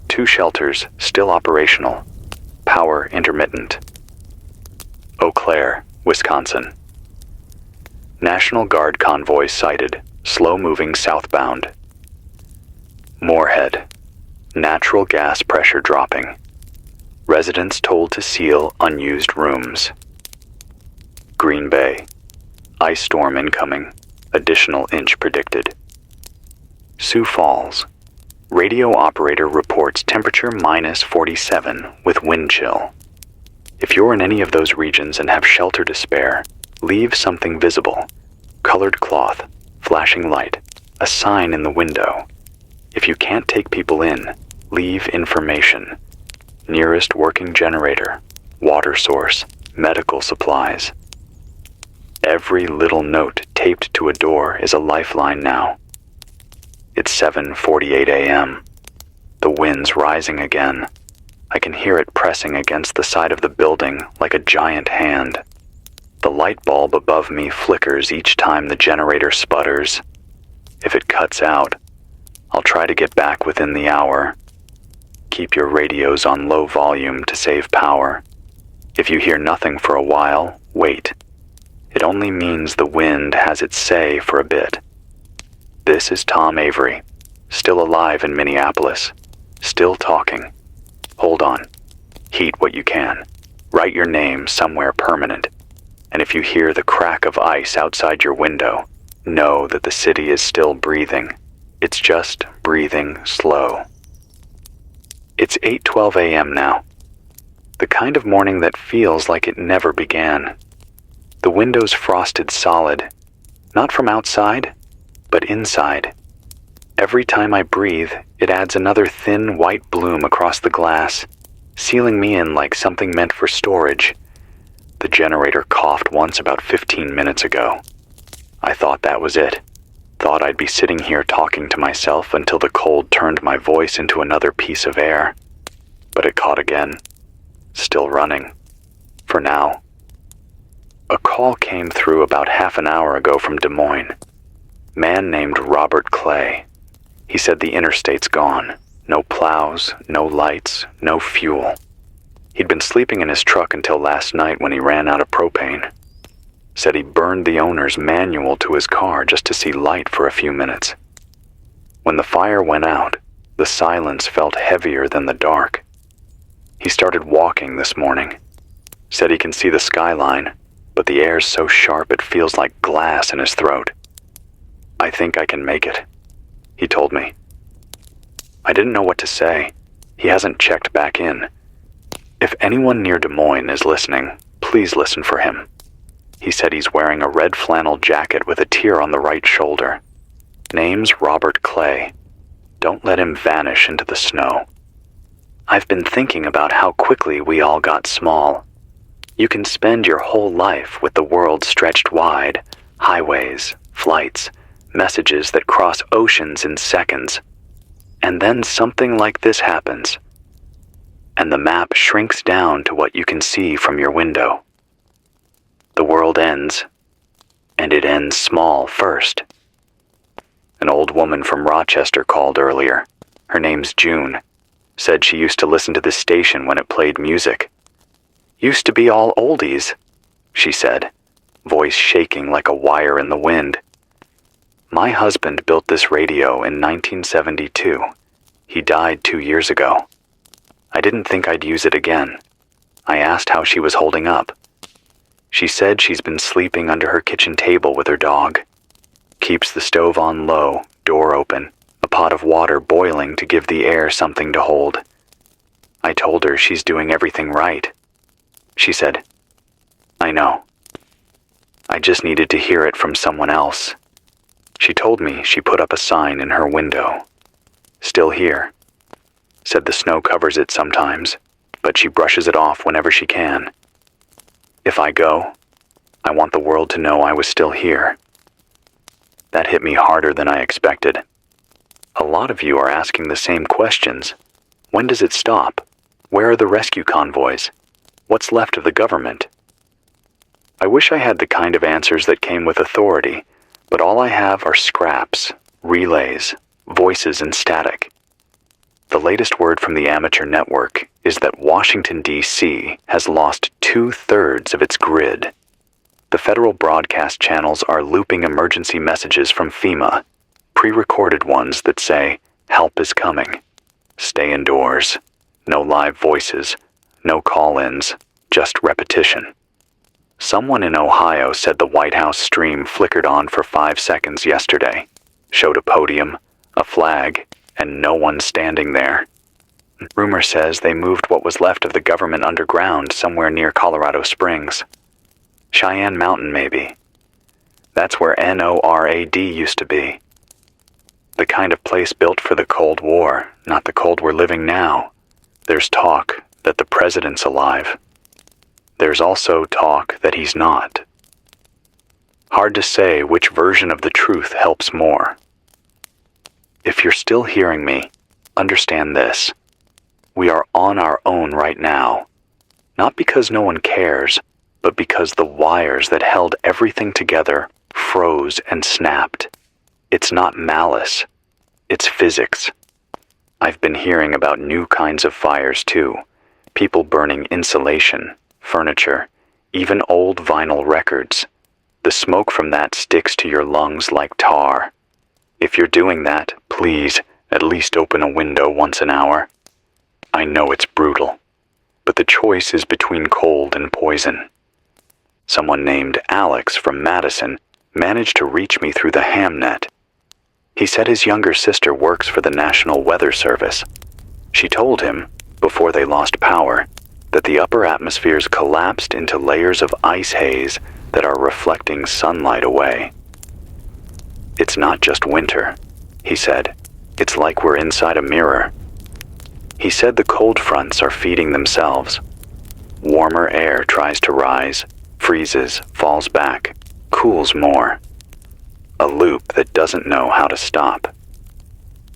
2 shelters still operational, power intermittent. Eau Claire, Wisconsin. National Guard convoy sighted, slow-moving southbound. Moorhead, natural gas pressure dropping. Residents told to seal unused rooms. Green Bay, ice storm incoming, additional inch predicted. Sioux Falls, radio operator reports temperature -47 with wind chill. If you're in any of those regions and have shelter to spare, leave something visible. Colored cloth, flashing light, a sign in the window. If you can't take people in, leave information. Nearest working generator, water source, medical supplies. Every little note taped to a door is a lifeline now. It's 7:48 a.m. The wind's rising again. I can hear it pressing against the side of the building like a giant hand. The light bulb above me flickers each time the generator sputters. If it cuts out, I'll try to get back within the hour. Keep your radios on low volume to save power. If you hear nothing for a while, wait. It only means the wind has its say for a bit. This is Tom Avery, still alive in Minneapolis, still talking. Hold on. Heat what you can. Write your name somewhere permanent. And if you hear the crack of ice outside your window, know that the city is still breathing. It's just breathing slow. It's 8:12 a.m. now. The kind of morning that feels like it never began. The window's frosted solid, not from outside, but inside. Every time I breathe, it adds another thin white bloom across the glass, sealing me in like something meant for storage. The generator coughed once about 15 minutes ago. I thought that was it. Thought I'd be sitting here talking to myself until the cold turned my voice into another piece of air. But it caught again. Still running. For now. A call came through about half an hour ago from Des Moines. Man named Robert Clay. He said the interstate's gone. No plows, no lights, no fuel. He'd been sleeping in his truck until last night when he ran out of propane. Said he burned the owner's manual to his car just to see light for a few minutes. When the fire went out, the silence felt heavier than the dark. He started walking this morning. Said he can see the skyline, but the air's so sharp it feels like glass in his throat. I think I can make it, he told me. I didn't know what to say. He hasn't checked back in. If anyone near Des Moines is listening, please listen for him. He said he's wearing a red flannel jacket with a tear on the right shoulder. Name's Robert Clay. Don't let him vanish into the snow. I've been thinking about how quickly we all got small. You can spend your whole life with the world stretched wide, highways, flights, messages that cross oceans in seconds. And then something like this happens, and the map shrinks down to what you can see from your window. The world ends, and it ends small first. An old woman from Rochester called earlier. Her name's June. Said she used to listen to this station when it played music. Used to be all oldies, she said, voice shaking like a wire in the wind. My husband built this radio in 1972. He died 2 years ago. I didn't think I'd use it again. I asked how she was holding up. She said she's been sleeping under her kitchen table with her dog. Keeps the stove on low, door open, a pot of water boiling to give the air something to hold. I told her she's doing everything right. She said, I know. I just needed to hear it from someone else. She told me she put up a sign in her window. Still here. Said the snow covers it sometimes, but she brushes it off whenever she can. If I go, I want the world to know I was still here. That hit me harder than I expected. A lot of you are asking the same questions. When does it stop? Where are the rescue convoys? What's left of the government? I wish I had the kind of answers that came with authority, but all I have are scraps, relays, voices, and static. The latest word from the amateur network is that Washington, D.C. has lost 2/3 of its grid. The federal broadcast channels are looping emergency messages from FEMA, pre-recorded ones that say, help is coming. Stay indoors. No live voices. No call-ins. Just repetition. Someone in Ohio said the White House stream flickered on for 5 seconds yesterday, showed a podium, a flag, and no one standing there. Rumor says they moved what was left of the government underground somewhere near Colorado Springs. Cheyenne Mountain, maybe. That's where NORAD used to be. The kind of place built for the Cold War, not the cold we're living now. There's talk that the president's alive. There's also talk that he's not. Hard to say which version of the truth helps more. If you're still hearing me, understand this. We are on our own right now. Not because no one cares, but because the wires that held everything together froze and snapped. It's not malice. It's physics. I've been hearing about new kinds of fires too. People burning insulation, furniture, even old vinyl records. The smoke from that sticks to your lungs like tar. If you're doing that, please, at least open a window once an hour. I know it's brutal, but the choice is between cold and poison. Someone named Alex from Madison managed to reach me through the Hamnet. He said his younger sister works for the National Weather Service. She told him, before they lost power, that the upper atmospheres collapsed into layers of ice haze that are reflecting sunlight away. It's not just winter, he said. It's like we're inside a mirror. He said the cold fronts are feeding themselves. Warmer air tries to rise, freezes, falls back, cools more. A loop that doesn't know how to stop.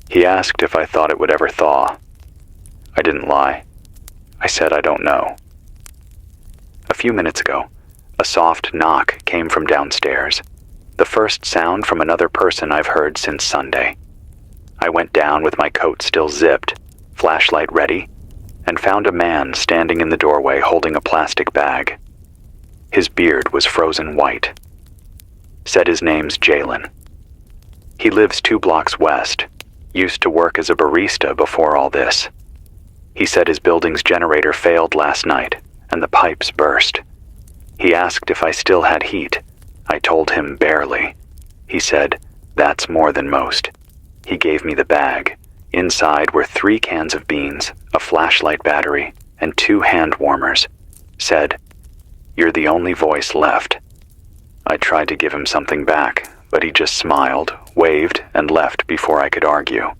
He asked if I thought it would ever thaw. I didn't lie. I said I don't know. A few minutes ago, a soft knock came from downstairs. The first sound from another person I've heard since Sunday. I went down with my coat still zipped, flashlight ready, and found a man standing in the doorway holding a plastic bag. His beard was frozen white. Said his name's Jalen. He lives 2 blocks west, used to work as a barista before all this. He said his building's generator failed last night, and the pipes burst. He asked if I still had heat. I told him barely. He said, that's more than most. He gave me the bag. Inside were 3 cans of beans, a flashlight battery, and 2 hand warmers. Said, you're the only voice left. I tried to give him something back, but he just smiled, waved, and left before I could argue.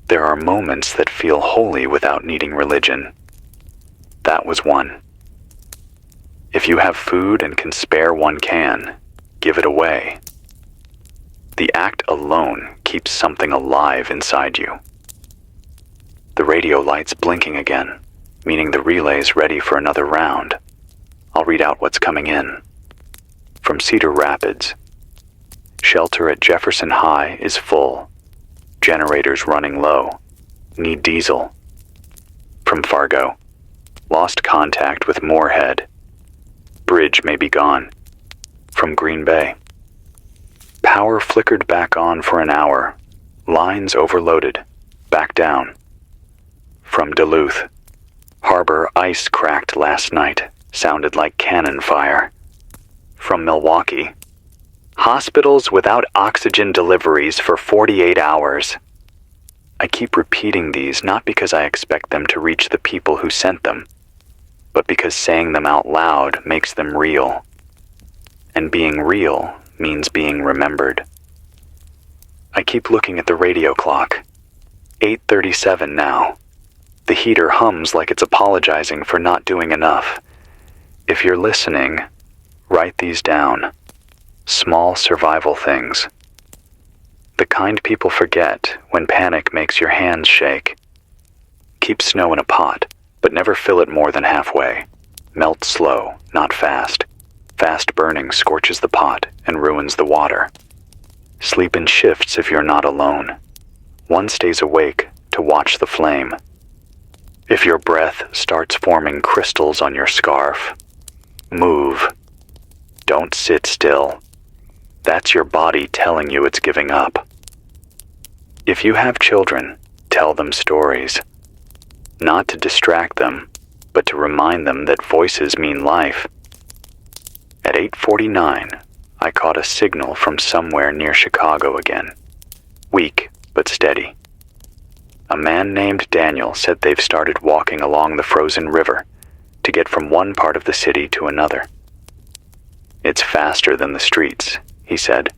There are moments that feel holy without needing religion. That was one. If you have food and can spare 1 can, give it away. The act alone keeps something alive inside you. The radio light's blinking again, meaning the relay's ready for another round. I'll read out what's coming in. From Cedar Rapids. Shelter at Jefferson High is full. Generators running low. Need diesel. From Fargo. Lost contact with Moorhead. Bridge may be gone. From Green Bay. Power flickered back on for an hour. Lines overloaded. Back down. From Duluth. Harbor ice cracked last night. Sounded like cannon fire. From Milwaukee. Hospitals without oxygen deliveries for 48 hours. I keep repeating these not because I expect them to reach the people who sent them, but because saying them out loud makes them real. And being real means being remembered. I keep looking at the radio clock. 8:37 now. The heater hums like it's apologizing for not doing enough. If you're listening, write these down. Small survival things. The kind people forget when panic makes your hands shake. Keep snow in a pot, but never fill it more than halfway. Melt slow, not fast. Fast burning scorches the pot and ruins the water. Sleep in shifts if you're not alone. One stays awake to watch the flame. If your breath starts forming crystals on your scarf, move. Don't sit still. That's your body telling you it's giving up. If you have children, tell them stories. Not to distract them, but to remind them that voices mean life. At 8:49, I caught a signal from somewhere near Chicago again. Weak, but steady. A man named Daniel said they've started walking along the frozen river to get from one part of the city to another. It's faster than the streets, he said.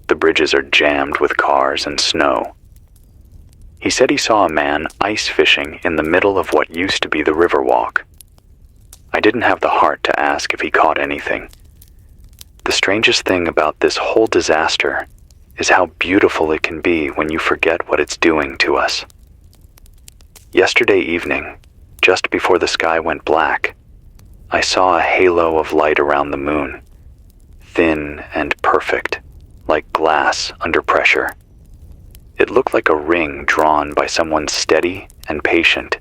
The bridges are jammed with cars and snow. He said he saw a man ice fishing in the middle of what used to be the Riverwalk. I didn't have the heart to ask if he caught anything. The strangest thing about this whole disaster is how beautiful it can be when you forget what it's doing to us. Yesterday evening, just before the sky went black, I saw a halo of light around the moon, thin and perfect, like glass under pressure. It looked like a ring drawn by someone steady and patient.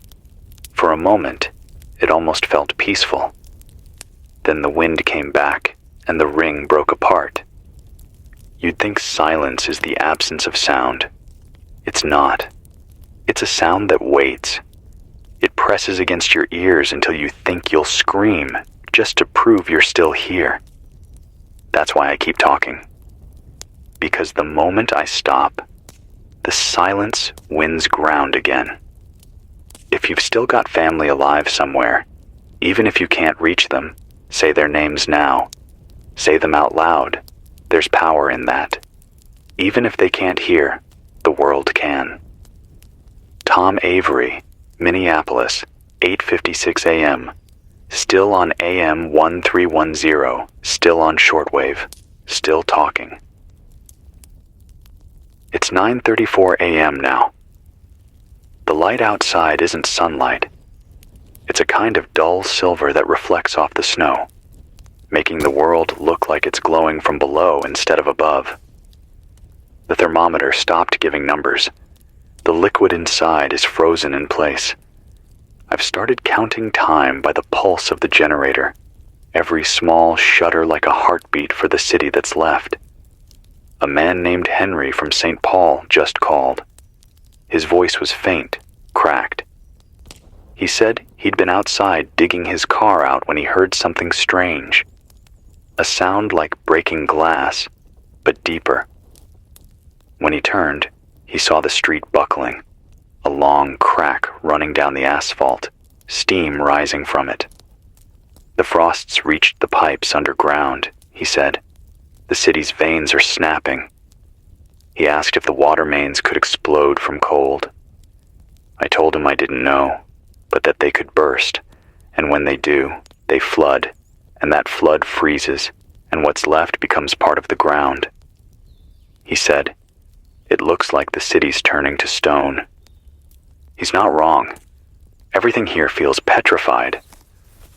For a moment, it almost felt peaceful. Then the wind came back, and the ring broke apart. You'd think silence is the absence of sound. It's not. It's a sound that waits. It presses against your ears until you think you'll scream, just to prove you're still here. That's why I keep talking. Because the moment I stop, the silence wins ground again. If you've still got family alive somewhere, even if you can't reach them, say their names now. Say them out loud. There's power in that. Even if they can't hear, the world can. Tom Avery, Minneapolis, 8:56 a.m. Still on AM 1310, still on shortwave, still talking. It's 9:34 a.m. now. The light outside isn't sunlight. It's a kind of dull silver that reflects off the snow, making the world look like it's glowing from below instead of above. The thermometer stopped giving numbers. The liquid inside is frozen in place. I've started counting time by the pulse of the generator, every small shudder like a heartbeat for the city that's left. A man named Henry from St. Paul just called. His voice was faint, cracked. He said he'd been outside digging his car out when he heard something strange. A sound like breaking glass, but deeper. When he turned, he saw the street buckling, a long crack running down the asphalt, steam rising from it. The frosts reached the pipes underground, he said. The city's veins are snapping. He asked if the water mains could explode from cold. I told him I didn't know, but that they could burst, and when they do, they flood, and that flood freezes, and what's left becomes part of the ground. He said, "It looks like the city's turning to stone." He's not wrong. Everything here feels petrified.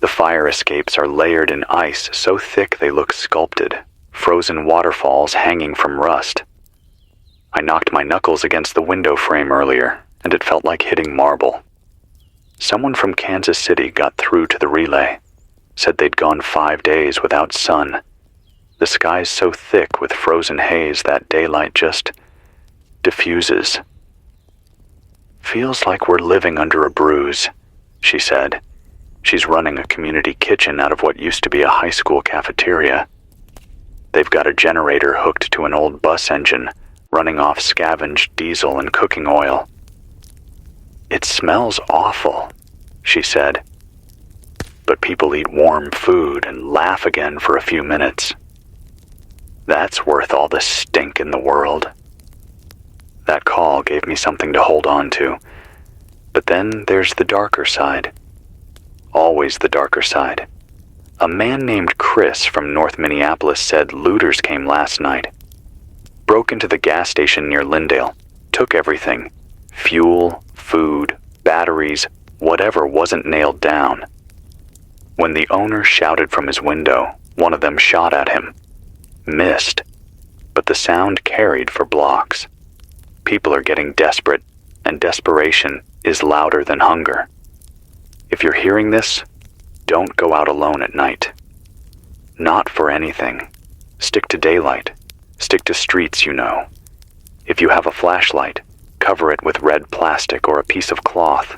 The fire escapes are layered in ice so thick they look sculpted, frozen waterfalls hanging from rust. I knocked my knuckles against the window frame earlier, and it felt like hitting marble. Someone from Kansas City got through to the relay, said they'd gone 5 days without sun. The sky's so thick with frozen haze that daylight just diffuses. Feels like we're living under a bruise, she said. She's running a community kitchen out of what used to be a high school cafeteria. They've got a generator hooked to an old bus engine, running off scavenged diesel and cooking oil. It smells awful, she said. But people eat warm food and laugh again for a few minutes. That's worth all the stink in the world. That call gave me something to hold on to. But then there's the darker side. Always the darker side. A man named Chris from North Minneapolis said looters came last night. Broke into the gas station near Lyndale, took everything. Fuel, food, batteries, whatever wasn't nailed down. When the owner shouted from his window, one of them shot at him. Missed, but the sound carried for blocks. People are getting desperate, and desperation is louder than hunger. If you're hearing this, don't go out alone at night. Not for anything. Stick to daylight. Stick to streets you know. If you have a flashlight, cover it with red plastic or a piece of cloth.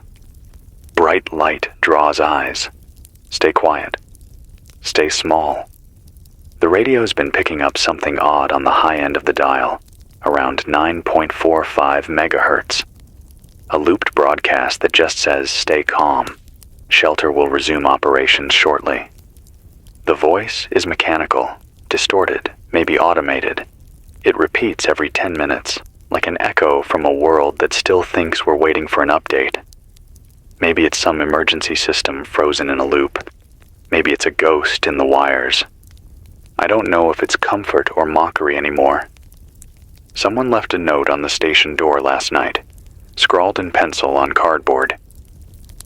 Bright light draws eyes. Stay quiet. Stay small. The radio's been picking up something odd on the high end of the dial, around 9.45 megahertz. A looped broadcast that just says, "Stay calm. Shelter will resume operations shortly." The voice is mechanical, distorted, maybe automated. It repeats every 10 minutes, like an echo from a world that still thinks we're waiting for an update. Maybe it's some emergency system frozen in a loop. Maybe it's a ghost in the wires. I don't know if it's comfort or mockery anymore. Someone left a note on the station door last night, scrawled in pencil on cardboard.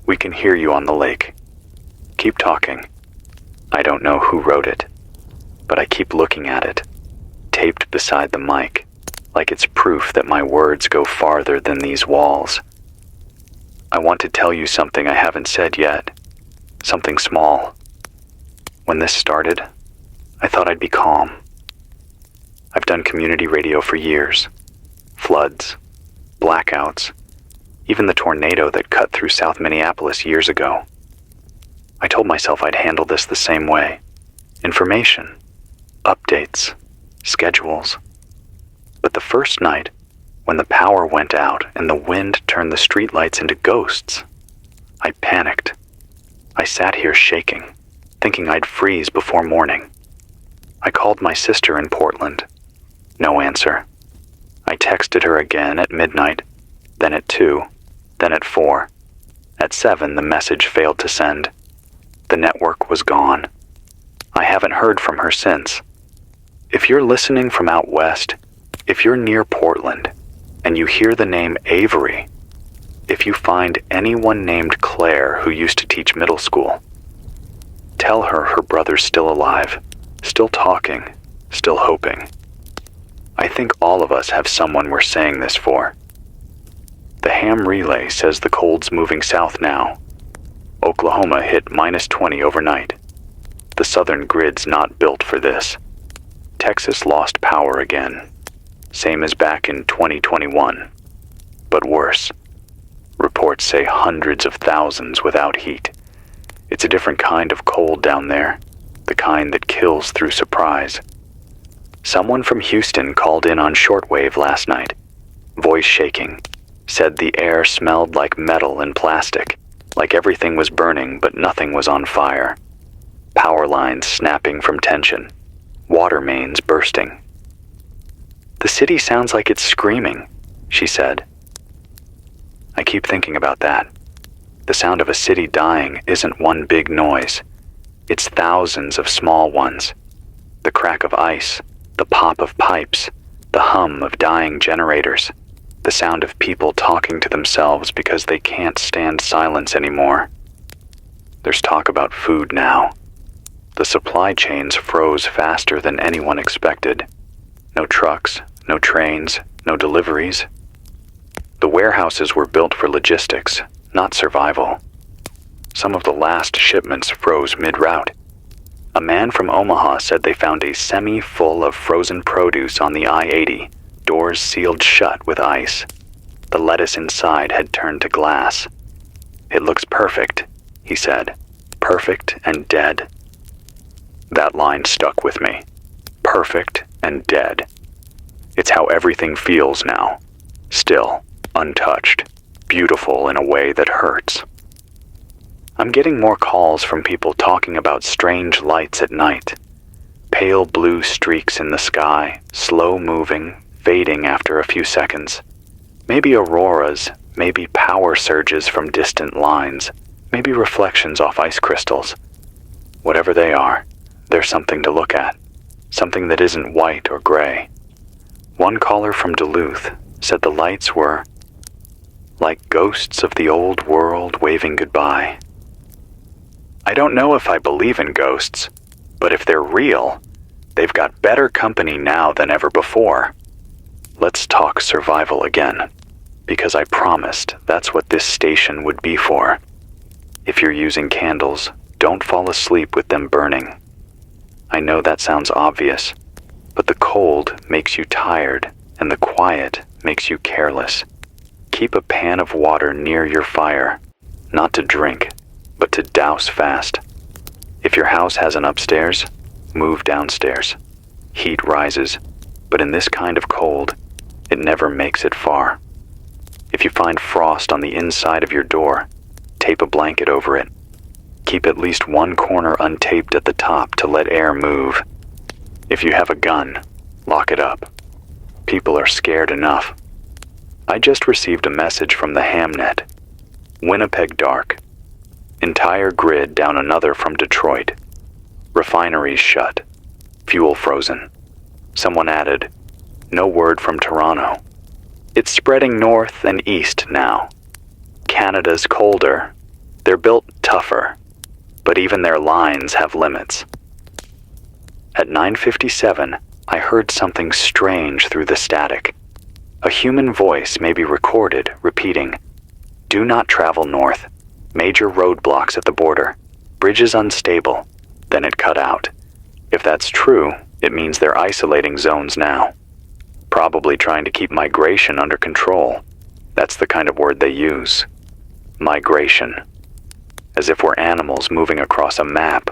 "We can hear you on the lake. Keep talking." I don't know who wrote it, but I keep looking at it, taped beside the mic, like it's proof that my words go farther than these walls. I want to tell you something I haven't said yet, something small. When this started, I thought I'd be calm. I've done community radio for years. Floods, blackouts, even the tornado that cut through South Minneapolis years ago. I told myself I'd handle this the same way. Information, updates, schedules. But the first night, when the power went out and the wind turned the streetlights into ghosts, I panicked. I sat here shaking, thinking I'd freeze before morning. I called my sister in Portland. No answer. I texted her again at midnight, then at 2, then at 4. At 7, the message failed to send. The network was gone. I haven't heard from her since. If you're listening from out west, if you're near Portland, and you hear the name Avery, if you find anyone named Claire who used to teach middle school, tell her her brother's still alive, still talking, still hoping. I think all of us have someone we're saying this for. The ham relay says the cold's moving south now. Oklahoma hit -20 overnight. The southern grid's not built for this. Texas lost power again, same as back in 2021, but worse. Reports say hundreds of thousands without heat. It's a different kind of cold down there, the kind that kills through surprise. Someone from Houston called in on shortwave last night, voice shaking, said the air smelled like metal and plastic, like everything was burning but nothing was on fire. Power lines snapping from tension, water mains bursting. "The city sounds like it's screaming," she said. I keep thinking about that. The sound of a city dying isn't one big noise. It's thousands of small ones. The crack of ice, the pop of pipes, the hum of dying generators, the The sound of people talking to themselves because they can't stand silence anymore. There's talk about food now. The supply chains froze faster than anyone expected. No trucks, no trains, no deliveries. The warehouses were built for logistics, not survival. Some of the last shipments froze mid-route. A man from Omaha said they found a semi full of frozen produce on the I-80, doors sealed shut with ice. The lettuce inside had turned to glass. "It looks perfect," he said. "Perfect and dead." That line stuck with me. Perfect and dead. It's how everything feels now. Still, untouched, beautiful in a way that hurts. I'm getting more calls from people talking about strange lights at night. Pale blue streaks in the sky, slow moving, fading after a few seconds. Maybe auroras, maybe power surges from distant lines, maybe reflections off ice crystals. Whatever they are, there's something to look at, something that isn't white or gray. One caller from Duluth said the lights were like ghosts of the old world waving goodbye. I don't know if I believe in ghosts, but if they're real, they've got better company now than ever before. Let's talk survival again, because I promised that's what this station would be for. If you're using candles, don't fall asleep with them burning. I know that sounds obvious, but the cold makes you tired, and the quiet makes you careless. Keep a pan of water near your fire, not to drink, but to douse fast. If your house has an upstairs, move downstairs. Heat rises, but in this kind of cold, it never makes it far. If you find frost on the inside of your door, tape a blanket over it. Keep at least one corner untaped at the top to let air move. If you have a gun, lock it up. People are scared enough. I just received a message from the Hamnet. Winnipeg dark. Entire grid down another from Detroit. Refineries shut. Fuel frozen. Someone added, no word from Toronto. It's spreading north and east now. Canada's colder. They're built tougher. But even their lines have limits. At 9:57, I heard something strange through the static. A human voice may be recorded repeating, "Do not travel north. Major roadblocks at the border. Bridges unstable." Then it cut out. If that's true, it means they're isolating zones now. Probably trying to keep migration under control. That's the kind of word they use. Migration. As if we're animals moving across a map.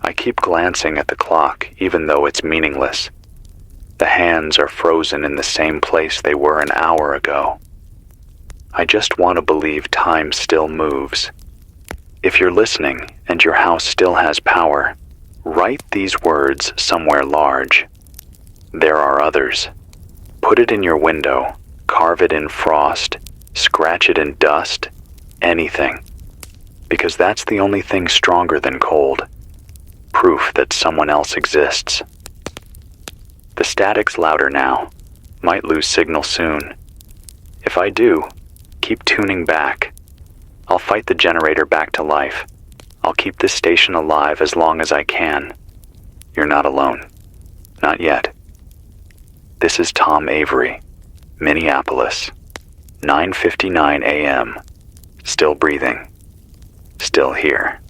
I keep glancing at the clock, even though it's meaningless. The hands are frozen in the same place they were an hour ago. I just want to believe time still moves. If you're listening and your house still has power, write these words somewhere large. There are others. Put it in your window, carve it in frost, scratch it in dust, anything. Because that's the only thing stronger than cold. Proof that someone else exists. The static's louder now. Might lose signal soon. If I do, keep tuning back. I'll fight the generator back to life. I'll keep this station alive as long as I can. You're not alone. Not yet. This is Tom Avery, Minneapolis, 9:59 a.m. Still breathing. Still here.